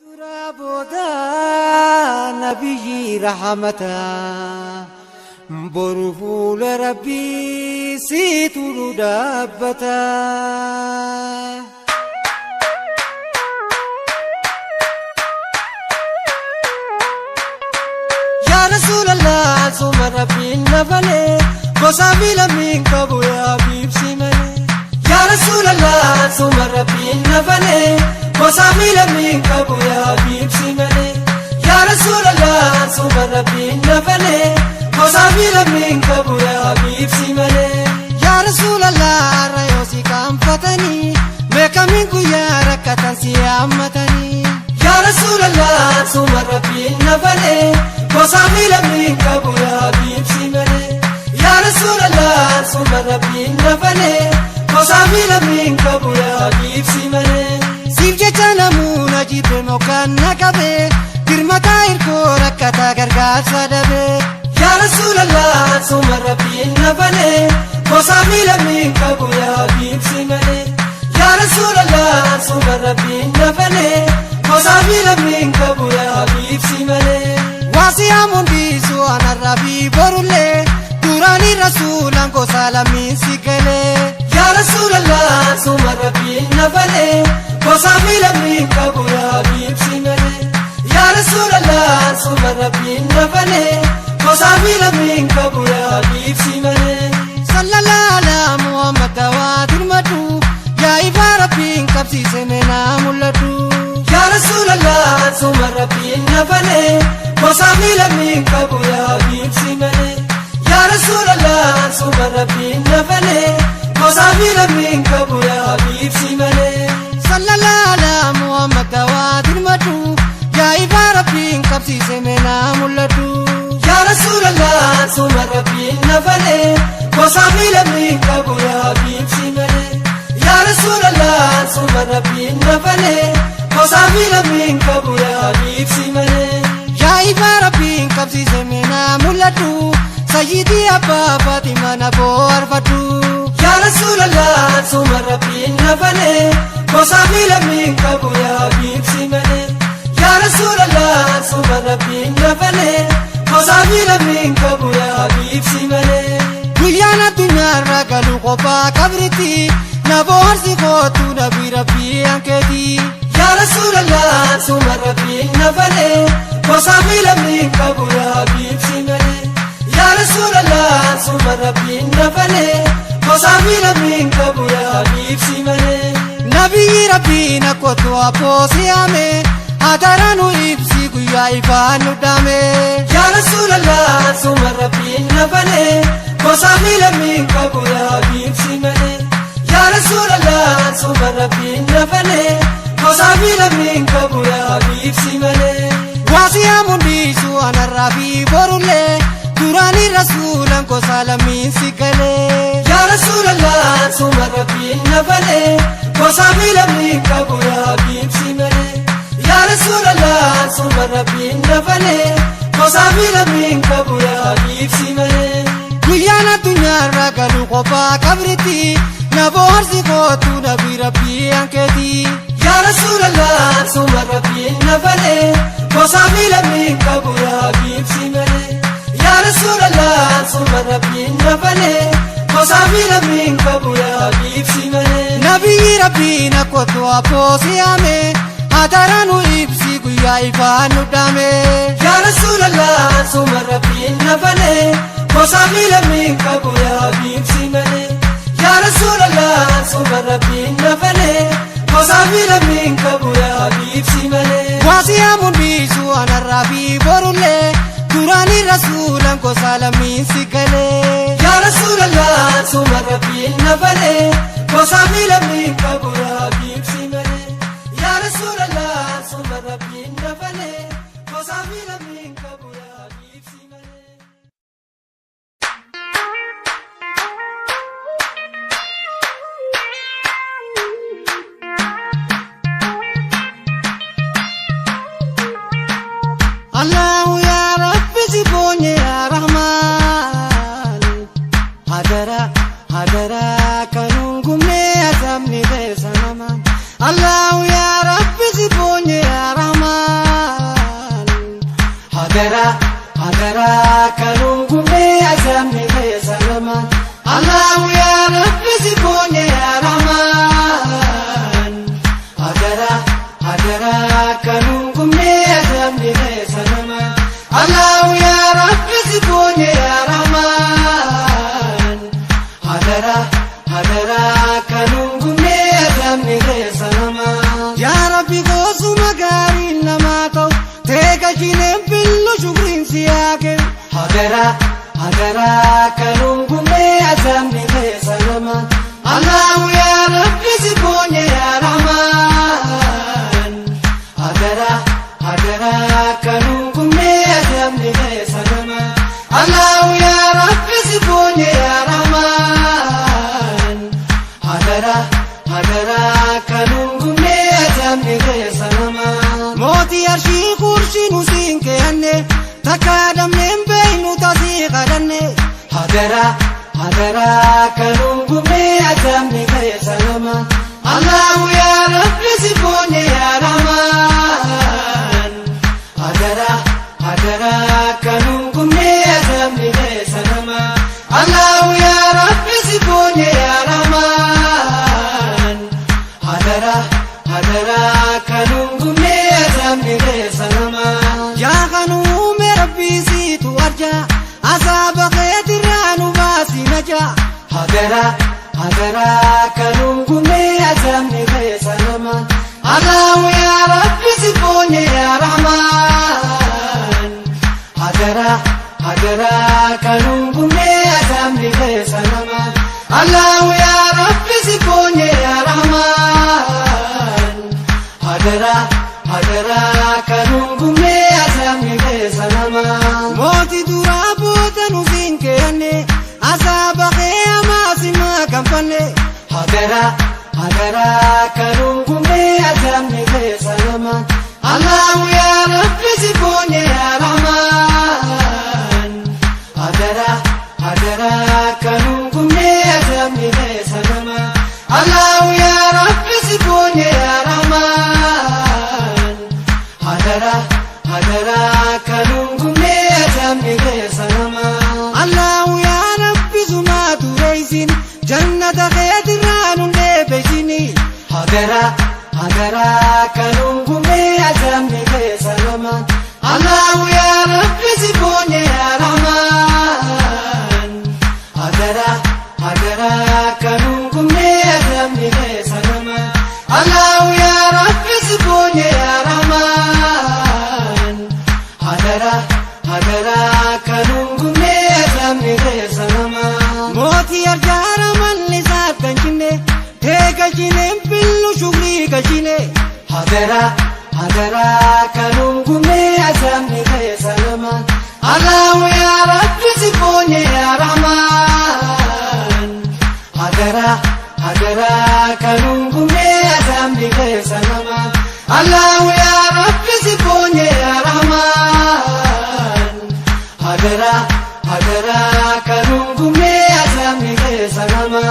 Boda Nabi Rahmata Boruful Rabbi Situlu Dabbata Ya Rasulallah Suma Rabbi Nabale Kosabila min kabu ya Habib Simane Ya Rasulallah Suma Rabbi Nabale Kosabila min kabu ya Habib Simane Ya Rasulallah Suma Rabbi Nabale Kosabila min kabu ya Habib Simane Ya Rasulallah Rayosi kamfatani Meka min kuya rakatan siyamatani Ya Rasulallah Suma Rabbi Nabale Kosabila min kabu ya Habib Simane Ya Rasulallah Suma Rabbi Nabale Kosabila min kabu ya Habib Simane Sifje chanamu najibe mokan nakabe Girmata irko rakata gargar sadabe Ya Rasulallah Suma Rabbi Nabale Kosabila min kabu ya Habib Simane Ya Rasulallah Suma Rabbi Nabale Kosabila min kabu ya Habib Simane Wasiya mundi suana Rabbi borule Durani Rasulan ko salamin sikale Ya Rasulallah Suma Rabbi Nabale Kosabila min kabu ya Habib Simane Ya Rasulallah Suma Rabbi Nabale Kosabila min kabu ya Habib Simane Sallallahu ala Muhammad dawadir madu Ya iba Rabbi kabsi semena muladu Ya Rasulallah Suma Rabbi Nabale Kosabila min kabu ya Habib Simane Ya Rasulallah Suma Rabbi Nabale Kosabila min kabu ya Habib Simane Sallallahu ala Muhammad dawadir madu Ya iba Rabbi kabsi semena muladu Ya Rasulallah Suma Rabbi Nabale Kosabila min kabu ya Habib Simane Ya Rasulallah Suma Rabbi Nabale Kosabila min kabu ya Habib Simane Ya iba Rabbi kabsi semena muladu Sayyidi Abba Fatima nabo arfatu Ya Rasulallah Suma Rabbi Nabale Kosabila min kabu ya Habib Simane Ya Rasulallah Suma Rabbi Nabale Kosabila min kabu ya Habib Simane Gulyana dunya ragalu qofa kabriti Nabo harsi khotu nabi Rabbi anketi Ya Rasulallah Suma Rabbi Nabale Kosabila min kabu ya Habib Simane Ya Rasulallah Suma Rabbi Nabale Kosabila min kabu ya Habib Simane Nabi Rabbi nakotu aposi ame Adaranu ibsi guya ifanu dame Ya Rasulallah Suma Rabbi Nabale Kosabila min kabu ya Habib Simane Ya Rasulallah Suma Rabbi Nabale Kosabila min kabu ya Habib Simane Wasiya mundi suana Rabbi borule Durani Rasulan ko salamin sikale Ya Rasulallah Suma Rabbi Nabale Kosabila min kabu ya Habib Simane Ya Rasulallah Suma Rabbi Nabale Kosabila min kabu ya Habib Simane Gulyana dunya ragalu qofa kabriti Nabo harsi khotu nabi Rabbi anketi Ya Rasulallah Suma Rabbi Nabale Kosabila min kabu ya Habib Simane Ya Rasulallah Suma Rabbi Nabale Kosabila min kabu ya Habib Simane Nabi Rabbi nakotu aposi ame Adaranu ibsi guya ifanu dame Ya Rasulallah Suma Rabbi Nabale Kosabila min kabu ya Habib Simane Ya Rasulallah Suma Rabbi Nabale Kosabila min kabu ya Habib Simane Wasiya mundi suana Rabbi borule Durani Rasulan ko salamin sikale Ya Rasulallah Suma Rabbi Nabale Kosabila min kabu ya Habib Simane Ya Rasulallah Suma Rabbi Nabale Kosabila min kabu ya Habib Simane Allahu ya Rabbi sibonye ya Rahman Hadara hadara kanungumne azamni besanama Allahu ya Rabbi sibonye ya Rahman Hadara, hadara kanungume azamni salama. Allahu ya Rabbi sibonye ya Rahman. Hadara, hadara kanungume azamni salama. Allahu ya Rabbi sibonye ya Rahman. Hadara, hadara kanungume azamni salama. Ya Rabbi gosu magari namato. Tega jinem billu shukrin siyake. Hadara, hadara kanungume azamni salama. Allahu ya Rabbi sibonye ya Rahman. Hadara, hadara kanungume azamni salama. Allahu ya Rabbi sibonye ya Rahman. Hadara, hadara kanungume azamni salama. Moti arshi kurshi nusin ke anne takadam nembe nu tasi qadanne. Hadara, hadara kanungume azamni salama. Allahu ya Rabbi sibonye ya Rahman. Hadara, hadara kanungume azamni salama. Allahu ya Rabbi sibonye ya Rahman. Hadara, hadara kanungume azamni salama. Ya kanume Rabbi situ arja asaba khaytiranu basi naja. Hadara, hadara kanungume azamni salama. Allahu ya Rabbi sibonye ya Rahman. Hadara, hadara kanungume azamni salama. Allahu ya Rabbi sibonye ya Rahman. Hadara, hadara kanungume azamni salama. Moti dura bota nusin ke anne asaba khayama sima kampane. Hadara, hadara kanungume azamni salama. Allahu ya Rabbi sibonye ya Rahman. Hadara, hadara kanungume azamni salama. Allahu ya Rabbi sibonye ya Rahman. Hadara, hadara kanungume azamni salama. Allahu ya Rabbi zumatu reisin jannata khaytiranu nebejini. Hadara, hadara kanungume azamni salama. Allahu ya Rabbi sibonye ya Rahman. Hadara, hadara kanungume azamni salama. Allahu ya Rabbi sibonye ya Rahman. Hadara, hadara kanungume azamni salama. Moti arjara man lisat kanchine tega jinem billu shukri kachine. Hadara, hadara kanungume azamni salama. Allahu ya Rabbi sibonye ya Rahman. Hadara, hadara kanungume azamni salama. Allahu ya Rabbi sibonye ya Rahman. Hadara, hadara kanungume azamni salama.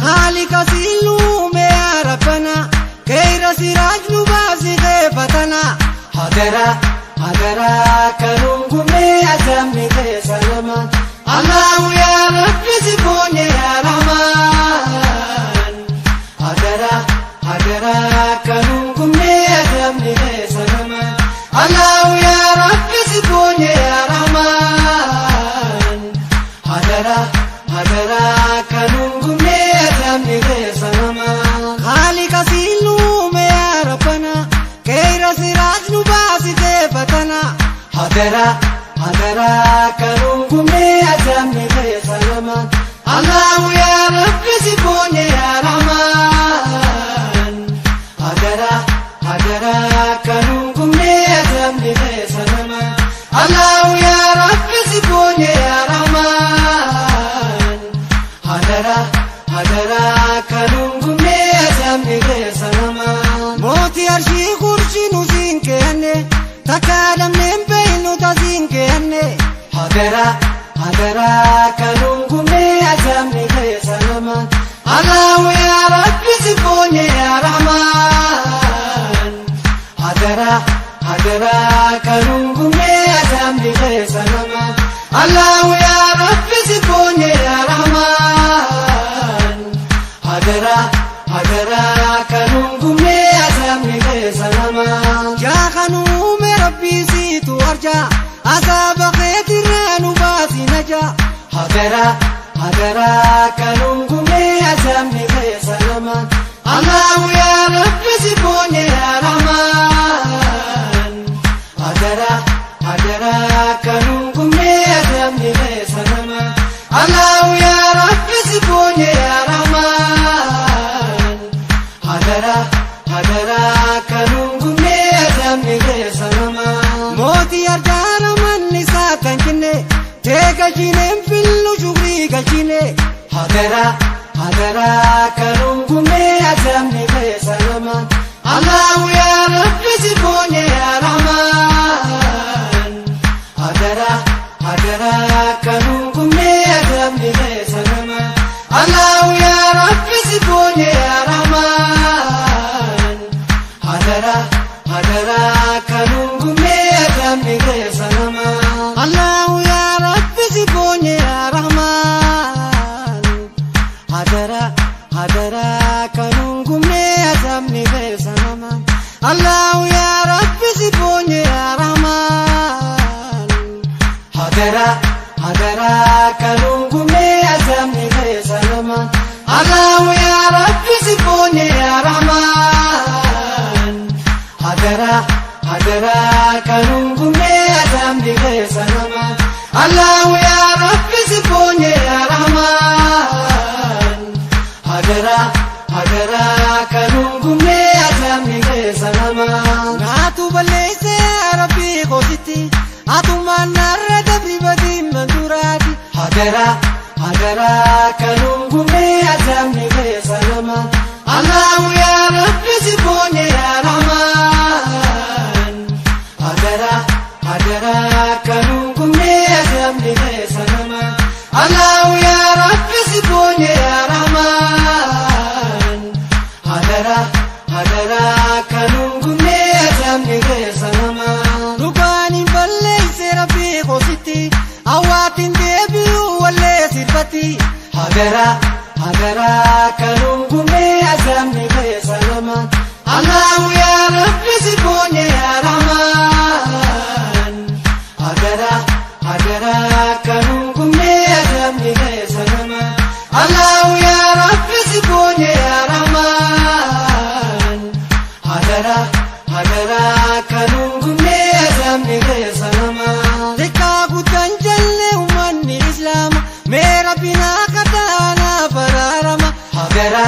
Khalika silume ya Rabbana kaira siraj nubasi fatana. Hadara, hadara kanungume azamni salama. Allahu ya Rabbi sibonye ya Rahman. Hadara, hadara kanungume azamni salama. Allahu ya Rabbi sibonye ya Rahman. Hadara, hadara kanungume azamni salama. Khalika silume ya Rabbana kaira siraj nubasi fatana. Hadara, hadara kanungume azamni salama. Allahu ya Rabbi sibonye ya Rahman. Hadara, hadara kanungume azamni salama. Allahu ya Rabbi sibonye ya Rahman. Hadara, hadara kanungume azamni salama. Moti arshi kurshi nusin ke anne takadam nembe nu tasin ke anne. Hadara, hadara kanungume azamni salama. Allahu ya Rabbi sibonye ya Rahman. Hadara, hadara kanungume azamni sanama Allahu ya Rabbi siponye ya Rahman hadara kanungume azamni sanama ya kanume Rabbi situ arja azaba khairan ubasi naja hadara kanungume azamni sanama Allahu ya Rabbi siponye ya Rahman hadara kanungume azamni sanama Allahu ya Rabbi siponye ya Rahman hadara kanungume azamni sanama moti arjana man nisatan kinne tega jinem fillu shugri gachine hadara kanungume azamni sanama Allahu ya Rabbi siponye ya Rahman hadara kanungume azamni sanama Allahu ya Rabbi siponye ya Rahman hadara kanungume azamni sanama Allahu ya Rabbi siponye ya Rahman hadara kanungume azamni sanama Allahu ya Rabbi siponye ya Rahman hadara kanungume azamni sanama Allahu ya Rabbi siponye ya Rahman hadara kanungume azamni sanama Allahu ya Rabbi siponye ya Rahman hadara kanungume azamni sanama Natu balese Rabbi khositi atuma narra dabri badi mandurati hadara kanungume azamni sanama Allahu ya Rabbi siponye ya Rahman hadara kanungume azamni sanama Allahu ya Rabbi siponye ya Rahman hadara kanungume azamni sanama Rukani balleese Rabbi khositi awatin deebi'u walle sirfati hadara kanungume azamni sanama Allahu ya Rabbi siponye ya Rahman hadara kanungume azamni sanama Allahu ya Rabbi siponye ya Rahman hadara kanungume azamni sanama Zika gudan jalle umanni Islam mera bina katana fararama hadara